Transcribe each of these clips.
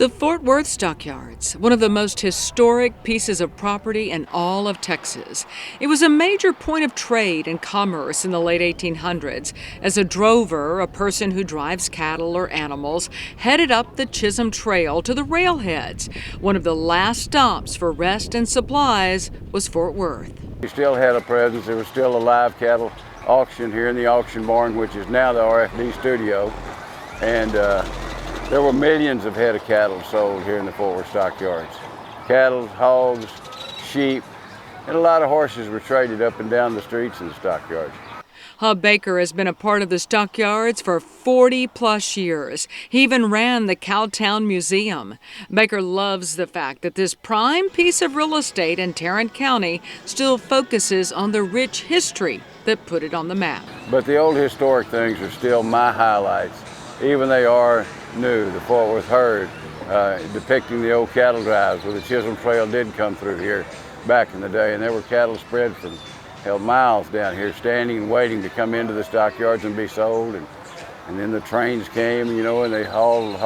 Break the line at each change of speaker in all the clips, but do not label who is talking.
The Fort Worth Stockyards, one of the most historic pieces of property in all of Texas. It was a major point of trade and commerce in the late 1800s as a drover, a person who drives cattle or animals, headed up the Chisholm Trail to the railheads. One of the last stops for rest and supplies was Fort Worth.
We still had a presence. There was still a live cattle auction here in the auction barn, which is now the RFD studio. And there were millions of head of cattle sold here in the Fort Worth Stockyards. Cattle, hogs, sheep, and a lot of horses were traded up and down the streets in the stockyards.
Hub Baker has been a part of the Stockyards for 40-plus years. He even ran the Cowtown Museum. Baker loves the fact that this prime piece of real estate in Tarrant County still focuses on the rich history that put it on the map.
But the old historic things are still my highlights. Even they are new. The Fort Worth herd, depicting the old cattle drives where the Chisholm Trail did come through here back in the day, and there were cattle spread from miles down here, standing and waiting to come into the stockyards and be sold. And then the trains came, and they hauled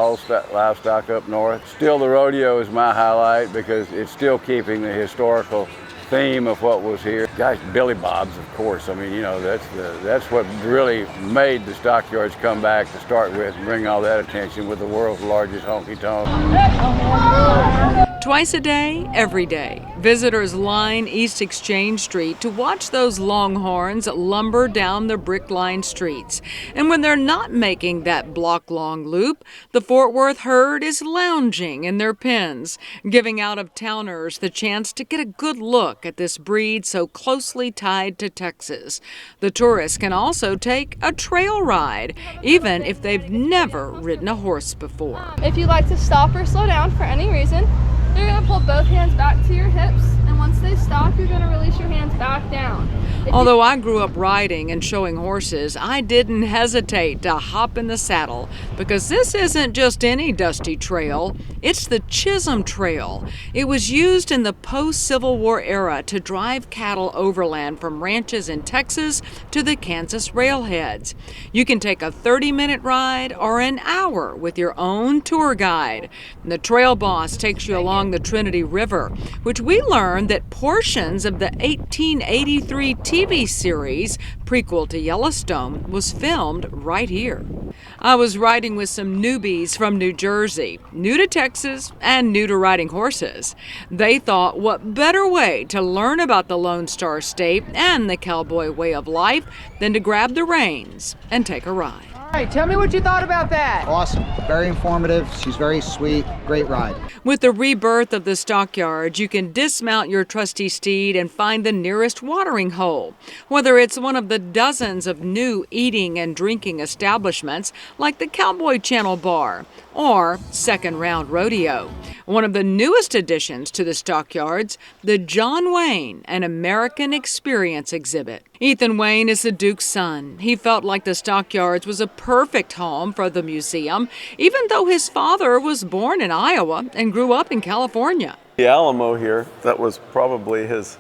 livestock up north. Still, the rodeo is my highlight because it's still keeping the historical theme of what was here. Gosh, Billy Bob's, of course. I mean, that's what really made the stockyards come back to start with and bring all that attention with the world's largest honky-tonk.
Twice a day, every day, visitors line East Exchange Street to watch those longhorns lumber down the brick-lined streets. And when they're not making that block-long loop, the Fort Worth herd is lounging in their pens, giving out-of-towners the chance to get a good look at this breed so closely tied to Texas. The tourists can also take a trail ride, even if they've never ridden a horse before.
If you'd like to stop or slow down for any reason, you're going to pull both hands back to your hips, and once they stop, you're going to release your hands back down.
Although I grew up riding and showing horses, I didn't hesitate to hop in the saddle because this isn't just any dusty trail, it's the Chisholm Trail. It was used in the post-Civil War era to drive cattle overland from ranches in Texas to the Kansas railheads. You can take a 30-minute ride or an hour with your own tour guide. The trail boss takes you along the Trinity River, which we learned that portions of the 1883 TV series, prequel to Yellowstone, was filmed right here. I was riding with some newbies from New Jersey, new to Texas and new to riding horses. They thought, what better way to learn about the Lone Star State and the cowboy way of life than to grab the reins and take a ride.
All right, tell me what you thought about that.
Awesome, very informative, she's very sweet, great ride.
With the rebirth of the Stockyards, you can dismount your trusty steed and find the nearest watering hole. Whether it's one of the dozens of new eating and drinking establishments like the Cowboy Channel Bar or Second Round Rodeo. One of the newest additions to the Stockyards, the John Wayne, an American Experience exhibit. Ethan Wayne is the Duke's son. He felt like the Stockyards was a perfect home for the museum, even though his father was born in Iowa and grew up in California.
The Alamo here, that was probably his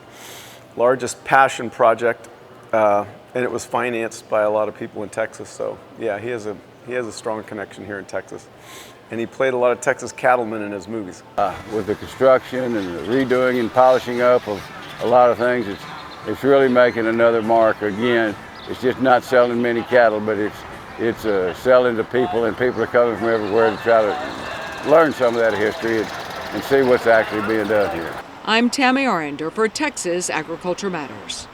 largest passion project, and it was financed by a lot of people in Texas. So yeah, he has a strong connection here in Texas. And he played a lot of Texas cattlemen in his movies.
With the construction and the redoing and polishing up of a lot of things, it's really making another mark. Again, it's just not selling many cattle, but it's selling to people, and people are coming from everywhere to try to learn some of that history and see what's actually being done here.
I'm Tammy Arender for Texas Agriculture Matters.